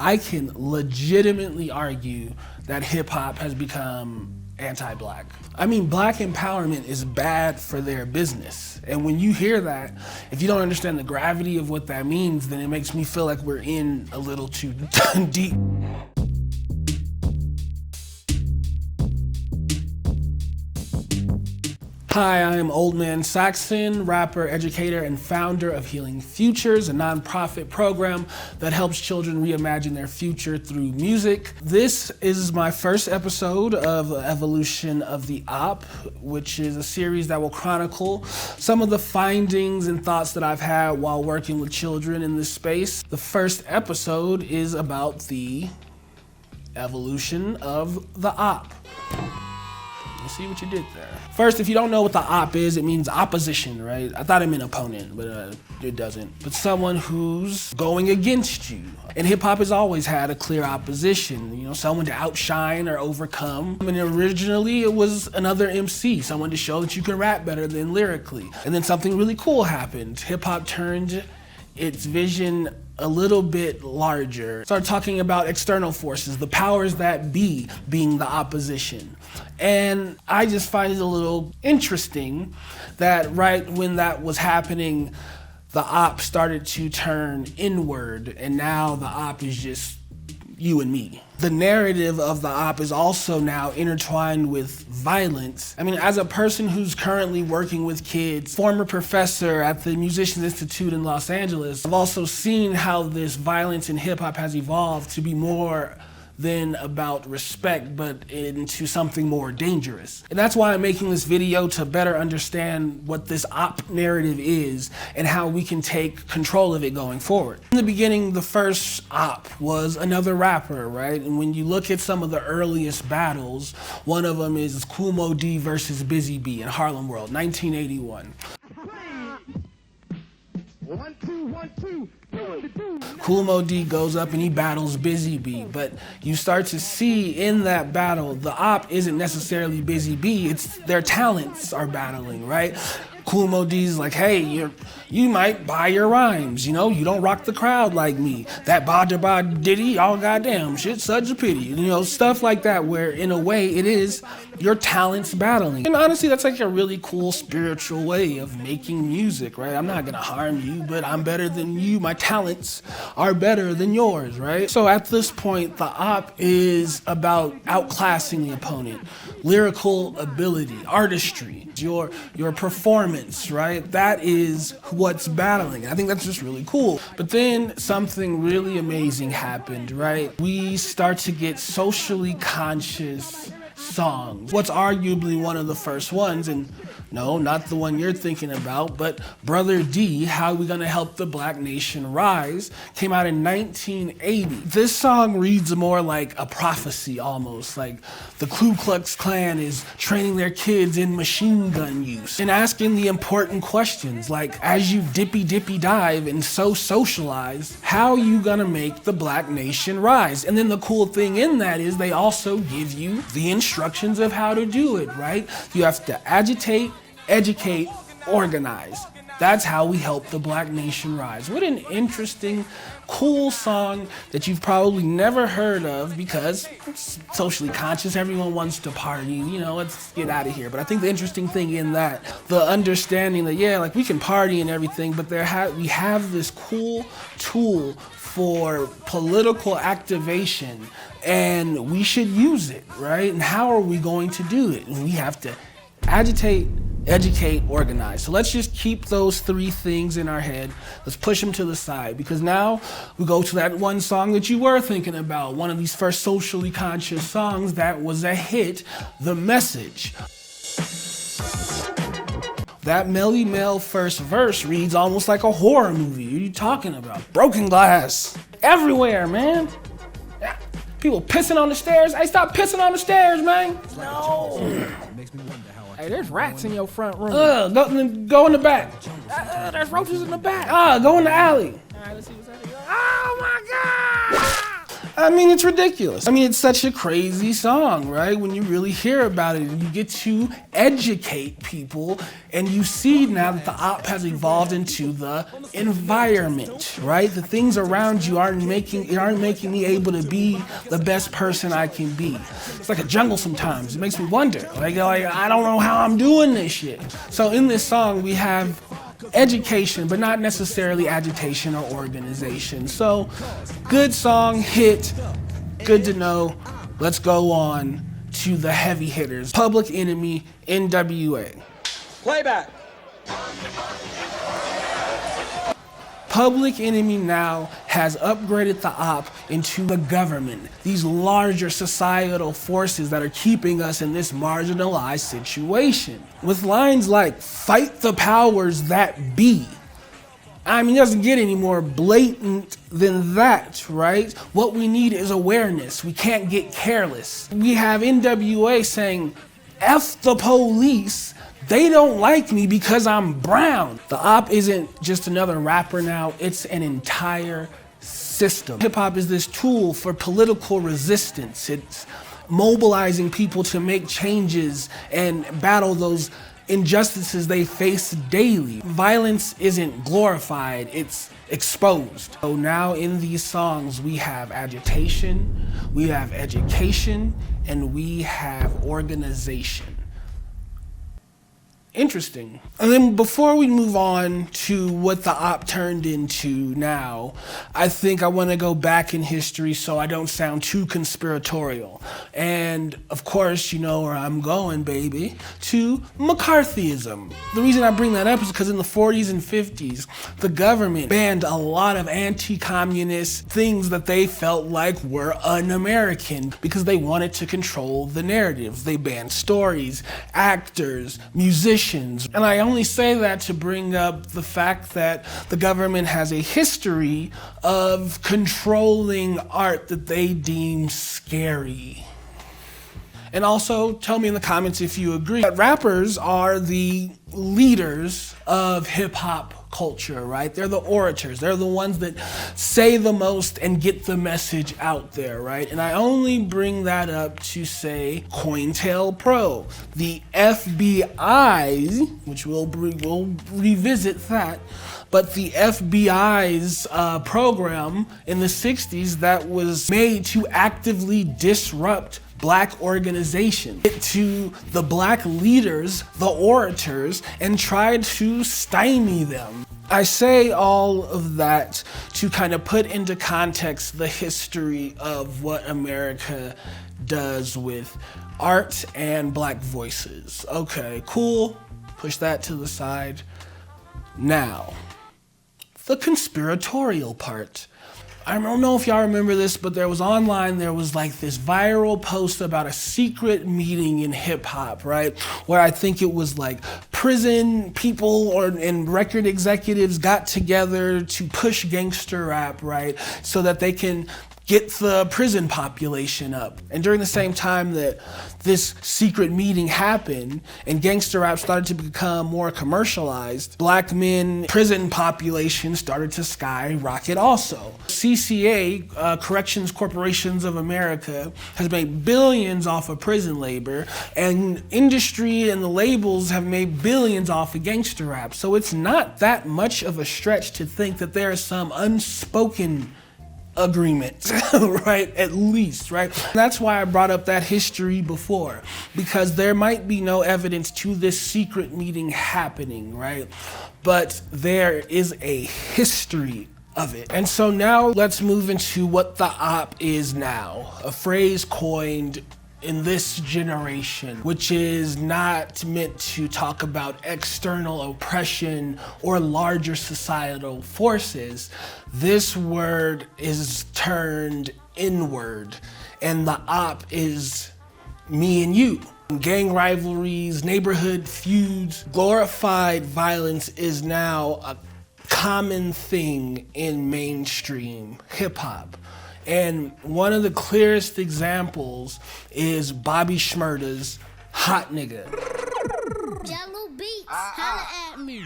I can legitimately argue that hip hop has become anti-black. I mean, black empowerment is bad for their business. And when you hear that, if you don't understand the gravity of what that means, then it makes me feel like we're in a little too deep. Hi, I am Old Man Saxon, rapper, educator, and founder of Healing Futures, a nonprofit program that helps children reimagine their future through music. This is my first episode of the evolution of the E.O.T.O, which is a series that will chronicle some of the findings and thoughts that I've had while working with children in this space. The first episode is about the evolution of the E.O.T.O. You see what you did there. First, if you don't know what the E.O.T.O is, it means opposition, right? I thought it meant opponent, but it doesn't. But someone who's going against you. And hip hop has always had a clear opposition, you know, someone to outshine or overcome. I mean, originally it was another MC, someone to show that you can rap better than lyrically. And then something really cool happened. Hip hop turned its vision a little bit larger. Started talking about external forces, the powers that be being the opposition. And I just find it a little interesting that right when that was happening, the E.O.T.O started to turn inward, and now the E.O.T.O is just you and me. The narrative of the E.O.T.O is also now intertwined with violence. I mean, as a person who's currently working with kids, former professor at the Musicians Institute in Los Angeles, I've also seen how this violence in hip hop has evolved to be more than about respect, but into something more dangerous. And that's why I'm making this video, to better understand what this E.O.T narrative is and how we can take control of it going forward. In the beginning, the first E.O.T was another rapper, right? And when you look at some of the earliest battles, one of them is Kool Moe Dee versus Busy Bee in Harlem World, 1981. Kool Moe Dee goes up and he battles Busy Bee, but you start to see in that battle, the E.O.T isn't necessarily Busy Bee, it's their talents are battling, right? Kool Moe Dee's like, hey, you might buy your rhymes, you know, you don't rock the crowd like me. That ba diddy, all goddamn shit, such a pity. You know, stuff like that, where in a way it is your talents battling. And honestly, that's like a really cool spiritual way of making music, right? I'm not gonna harm you, but I'm better than you. My talents are better than yours, right? So at this point, the E.O.T is about outclassing the opponent. Lyrical ability, artistry, your performance, right? That is what's battling. I think that's just really cool. But then something really amazing happened, right? We start to get socially conscious songs. What's arguably one of the first ones, and no, not the one you're thinking about, but Brother D, How We Gonna Help the Black Nation Rise, came out in 1980. This song reads more like a prophecy almost, like the Ku Klux Klan is training their kids in machine gun use and asking the important questions like, as you dippy dive and so socialize, how are you gonna make the black nation rise? And then the cool thing in that is they also give you the instructions of how to do it, right? You have to agitate, educate, organize. That's how we help the black nation rise. What an interesting, cool song that you've probably never heard of because it's socially conscious. Everyone wants to party, you know, let's get out of here. But I think the interesting thing in that, the understanding that, yeah, like we can party and everything, but we have this cool tool for political activation, and we should use it, right? And how are we going to do it? And we have to agitate, educate, organize. So let's just keep those three things in our head. Let's push them to the side, because now we go to that one song that you were thinking about, one of these first socially conscious songs that was a hit, The Message. That Melly Mel first verse reads almost like a horror movie. What are you talking about? Broken glass everywhere, man. People pissing on the stairs. Hey, stop pissing on the stairs, man. No. Hey, there's rats in your front room. Go in the back. There's roaches in the back. Go in the alley. All right, let's see what's happening. Oh my God! I mean, it's ridiculous. I mean, it's such a crazy song, right? When you really hear about it, and you get to educate people, and you see now that the op has evolved into the environment, right? The things around you aren't making me able to be the best person I can be. It's like a jungle sometimes. It makes me wonder, like I don't know how I'm doing this shit. So in this song, we have education, but not necessarily agitation or organization. So, good song, hit, good to know. Let's go on to the heavy hitters. Public Enemy, NWA. Playback. Public Enemy now has upgraded the op into the government, these larger societal forces that are keeping us in this marginalized situation. With lines like, fight the powers that be. I mean, it doesn't get any more blatant than that, right? What we need is awareness. We can't get careless. We have NWA saying, F the police. They don't like me because I'm brown. The op isn't just another rapper now, it's an entire system. Hip hop is this tool for political resistance. It's mobilizing people to make changes and battle those injustices they face daily. Violence isn't glorified, it's exposed. So now in these songs, we have agitation, we have education, and we have organization. Interesting. And then before we move on to what the op turned into now, I think I want to go back in history so I don't sound too conspiratorial. And of course, you know where I'm going, baby, to McCarthyism. The reason I bring that up is because in the 40s and 50s, the government banned a lot of anti-communist things that they felt like were un-American because they wanted to control the narratives. They banned stories, actors, musicians. And I only say that to bring up the fact that the government has a history of controlling art that they deem scary. And also, tell me in the comments if you agree that rappers are the leaders of hip-hop culture, right? They're the orators. They're the ones that say the most and get the message out there, right? And I only bring that up to say COINTELPRO, the FBI, which we'll revisit that, but the FBI's program in the 60s that was made to actively disrupt Black organization, to the Black leaders, the orators, and tried to stymie them. I say all of that to kind of put into context the history of what America does with art and Black voices. Okay, cool. Push that to the side. Now, the conspiratorial part. I don't know if y'all remember this, but there was like this viral post about a secret meeting in hip hop, right? Where I think it was like prison people and record executives got together to push gangster rap, right? So that they can get the prison population up. And during the same time that this secret meeting happened and gangster rap started to become more commercialized, Black men prison population started to skyrocket also. CCA, Corrections Corporations of America, has made billions off of prison labor, and industry and the labels have made billions off of gangster rap. So it's not that much of a stretch to think that there is some unspoken agreement, right? At least, right? That's why I brought up that history before, because there might be no evidence to this secret meeting happening, right? But there is a history of it. And so now let's move into what the op is now, a phrase coined in this generation, which is not meant to talk about external oppression or larger societal forces. This word is turned inward, and the op is me and you. Gang rivalries, neighborhood feuds, glorified violence is now a common thing in mainstream hip hop. And one of the clearest examples is Bobby Shmurda's Hot Nigga. Jello Beats, holla at me.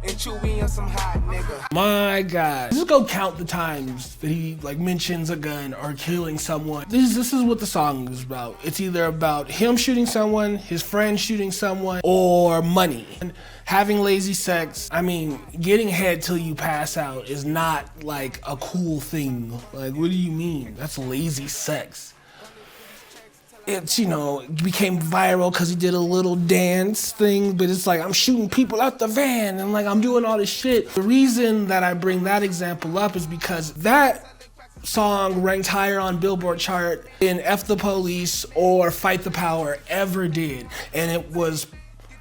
and Chewy on some hot nigga. My God. Just go count the times that he like mentions a gun or killing someone. This is what the song is about. It's either about him shooting someone, his friend shooting someone, or money. And having lazy sex, I mean, getting head till you pass out is not like a cool thing. Like, what do you mean? That's lazy sex. It's, you know, it became viral because he did a little dance thing, but it's like, I'm shooting people out the van and like, I'm doing all this shit. The reason that I bring that example up is because that song ranked higher on Billboard chart than F the Police or Fight the Power ever did. And it was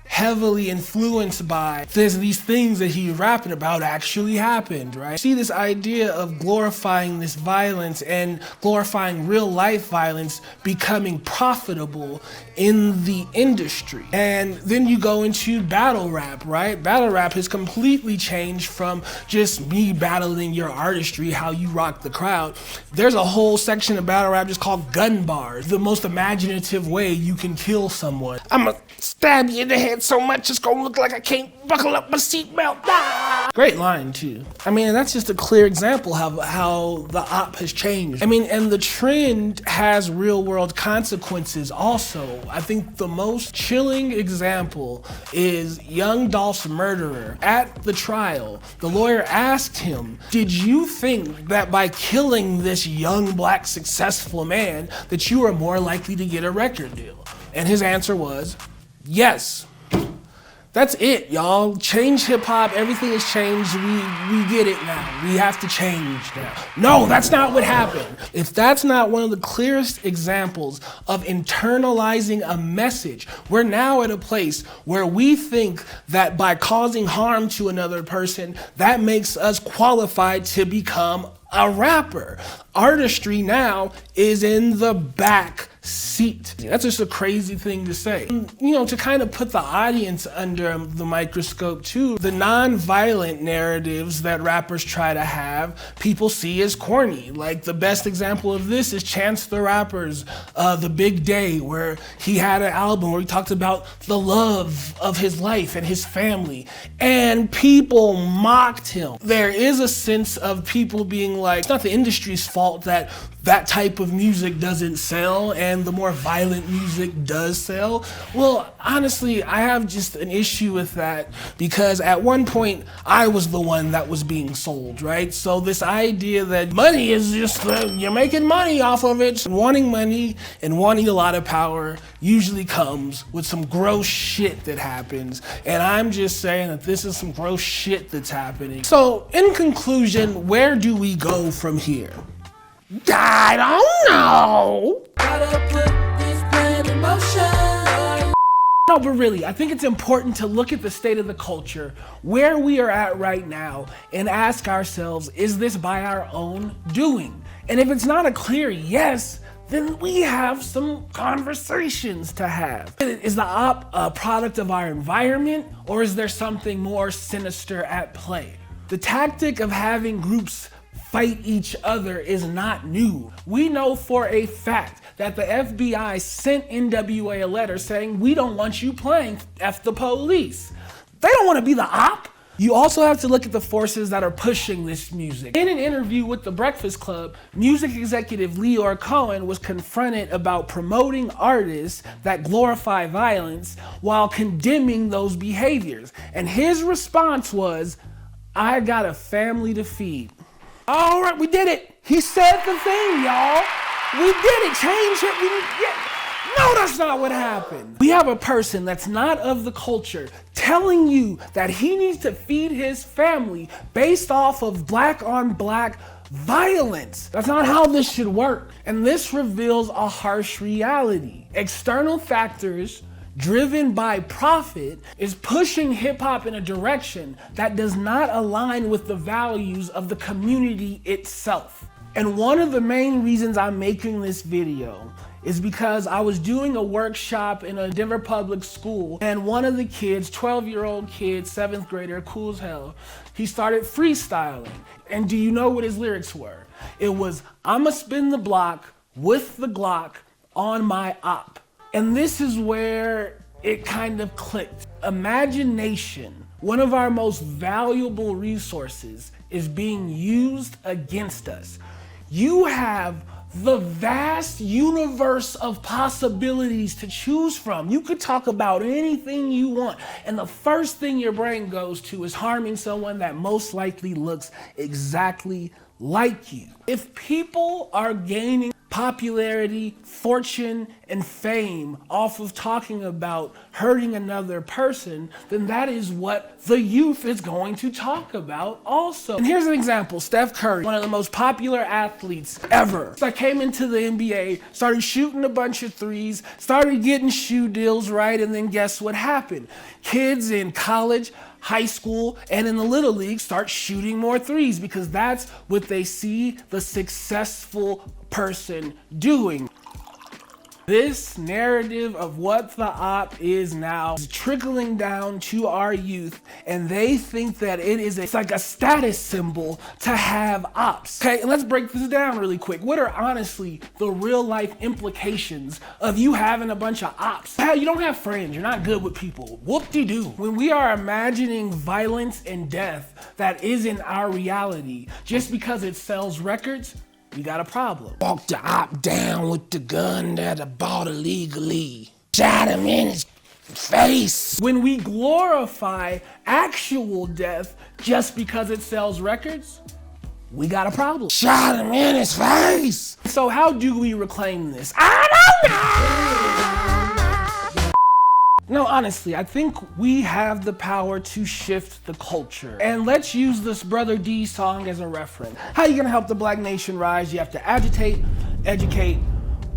heavily influenced by these things that he's rapping about actually happened, right? See this idea of glorifying this violence and glorifying real life violence becoming profitable in the industry. And then you go into battle rap, right? Battle rap has completely changed from just me battling your artistry, how you rock the crowd. There's a whole section of battle rap just called gun bars, the most imaginative way you can kill someone. I'ma stab you in the head so much it's gonna look like I can't buckle up my seatbelt. Ah! Great line too. I mean, that's just a clear example of how the op has changed. I mean, and the trend has real world consequences also. I think the most chilling example is Young Dolph's murderer. At the trial, the lawyer asked him, did you think that by killing this young black successful man that you are more likely to get a record deal? And his answer was, yes. That's it, y'all. Change hip hop, everything has changed. We get it now. We have to change now. No, that's not what happened. If that's not one of the clearest examples of internalizing a message, we're now at a place where we think that by causing harm to another person, that makes us qualified to become a rapper. Artistry now is in the back seat. That's just a crazy thing to say. You know, to kind of put the audience under the microscope too, the non-violent narratives that rappers try to have, people see as corny. Like the best example of this is Chance the Rapper's The Big Day, where he had an album where he talked about the love of his life and his family, and people mocked him. There is a sense of people being like, it's not the industry's fault that that type of music doesn't sell and the more violent music does sell. Well, honestly, I have just an issue with that because at one point I was the one that was being sold, right? So this idea that money is just, you're making money off of it. Wanting money and wanting a lot of power usually comes with some gross shit that happens. And I'm just saying that this is some gross shit that's happening. So in conclusion, where do we go from here? I don't know. Gotta put this plan in motion. No, but really, I think it's important to look at the state of the culture, where we are at right now, and ask ourselves, is this by our own doing? And if it's not a clear yes, then we have some conversations to have. Is the op a product of our environment, or is there something more sinister at play? The tactic of having groups fight each other is not new. We know for a fact that the FBI sent NWA a letter saying, we don't want you playing F the Police. They don't want to be the op. You also have to look at the forces that are pushing this music. In an interview with The Breakfast Club, music executive Leor Cohen was confronted about promoting artists that glorify violence while condemning those behaviors. And his response was, I got a family to feed. All right, we did it. He said the thing, y'all. We did it. Change it. No, that's not what happened. We have a person that's not of the culture telling you that he needs to feed his family based off of black on black violence. That's not how this should work. And this reveals a harsh reality. External factors driven by profit is pushing hip hop in a direction that does not align with the values of the community itself. And one of the main reasons I'm making this video is because I was doing a workshop in a Denver public school, and one of the kids, 12-year-old kid, 7th grader, cool as hell, he started freestyling. And do you know what his lyrics were? It was, I'ma spin the block with the Glock on my op. And this is where it kind of clicked. Imagination one of our most valuable resources is being used against us. You have the vast universe of possibilities to choose from. You could talk about anything you want, and the first thing your brain goes to is harming someone that most likely looks exactly like you. If people are gaining popularity, fortune, and fame off of talking about hurting another person, then that is what the youth is going to talk about also. And here's an example. Steph Curry, one of the most popular athletes ever. So I came into the NBA, started shooting a bunch of threes, started getting shoe deals, right? And then guess what happened? Kids in college, high school, and in the little league start shooting more threes because that's what they see the successful person doing. This narrative of what the op is now is trickling down to our youth, and they think that it's like a status symbol to have ops. Okay, and let's break this down really quick. What are honestly the real life implications of you having a bunch of ops? You don't have friends, you're not good with people. Whoop-de-doo. When we are imagining violence and death that isn't our reality, just because it sells records, we got a problem. Walked the op down with the gun that I bought illegally. Shot him in his face. When we glorify actual death just because it sells records, we got a problem. Shot him in his face. So how do we reclaim this? I don't know. No, honestly, I think we have the power to shift the culture. And let's use this Brother D song as a reference. How are you gonna help the Black nation rise? You have to agitate, educate,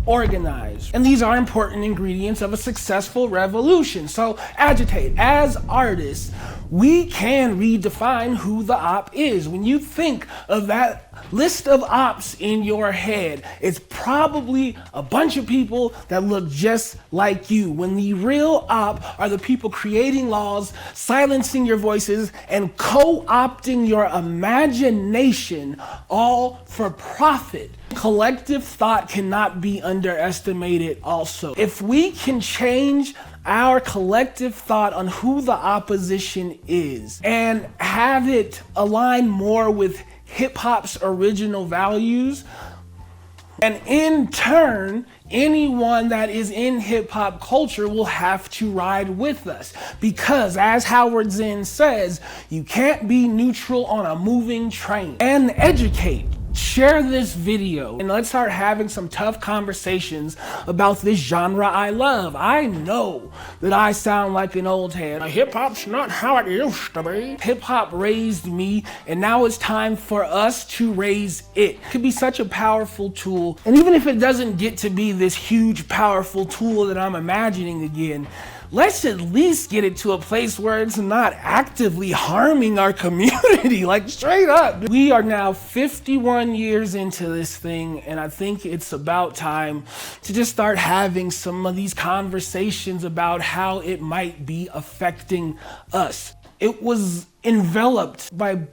organize. And these are important ingredients of a successful revolution. So agitate. As artists, we can redefine who the op is. When you think of that list of ops in your head, it's probably a bunch of people that look just like you. When the real op are the people creating laws, silencing your voices, and co-opting your imagination, all for profit. Collective thought cannot be underestimated also. If we can change our collective thought on who the opposition is and have it align more with hip-hop's original values, and in turn, anyone that is in hip-hop culture will have to ride with us. Because as Howard Zinn says, you can't be neutral on a moving train. And educate. Share this video and let's start having some tough conversations about this genre I love. I know that I sound like an old head. Hip-hop's not how it used to be. Hip-hop raised me, and now it's time for us to raise it. It could be such a powerful tool, and even if it doesn't get to be this huge, powerful tool that I'm imagining again, let's at least get it to a place where it's not actively harming our community, like straight up. We are now 51 years into this thing, and I think it's about time to just start having some of these conversations about how it might be affecting us. It was enveloped by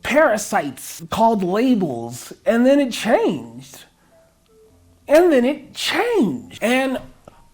parasites called labels, and then it changed. And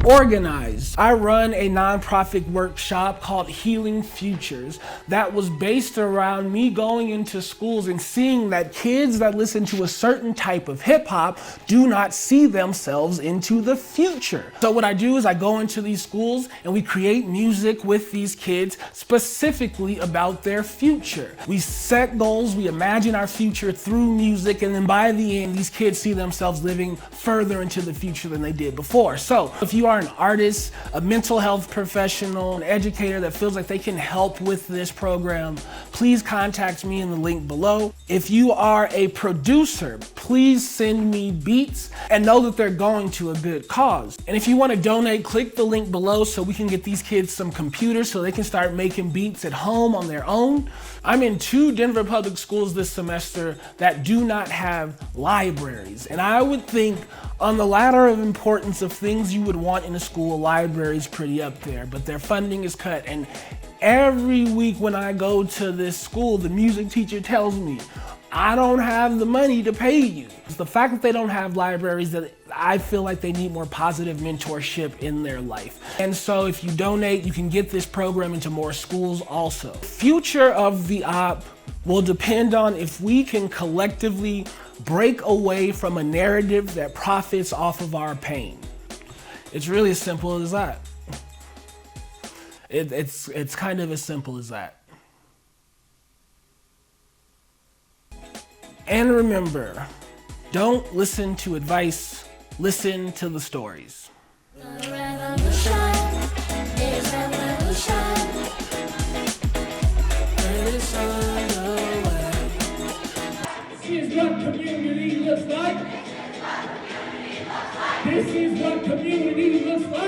organized. I run a nonprofit workshop called Healing Futures that was based around me going into schools and seeing that kids that listen to a certain type of hip hop do not see themselves into the future. So what I do is I go into these schools and we create music with these kids specifically about their future. We set goals, we imagine our future through music, and then by the end, these kids see themselves living further into the future than they did before. So if you are an artist, a mental health professional, an educator that feels like they can help with this program, please contact me in the link below. If you are a producer, please send me beats and know that they're going to a good cause. And if you want to donate, click the link below so we can get these kids some computers so they can start making beats at home on their own. I'm in 2 Denver public schools this semester that do not have libraries. And I would think on the ladder of importance of things you would want in a school, a library is pretty up there, but their funding is cut. And every week when I go to this school, the music teacher tells me, I don't have the money to pay you. It's the fact that they don't have libraries that I feel like they need more positive mentorship in their life. And so if you donate, you can get this program into more schools also. Future of the op will depend on if we can collectively break away from a narrative that profits off of our pain. It's really as simple as that. It's kind of as simple as that. And remember, don't listen to advice, listen to the stories. The revolution is revolution. And it's underway. This is what community looks like. This is what community looks like.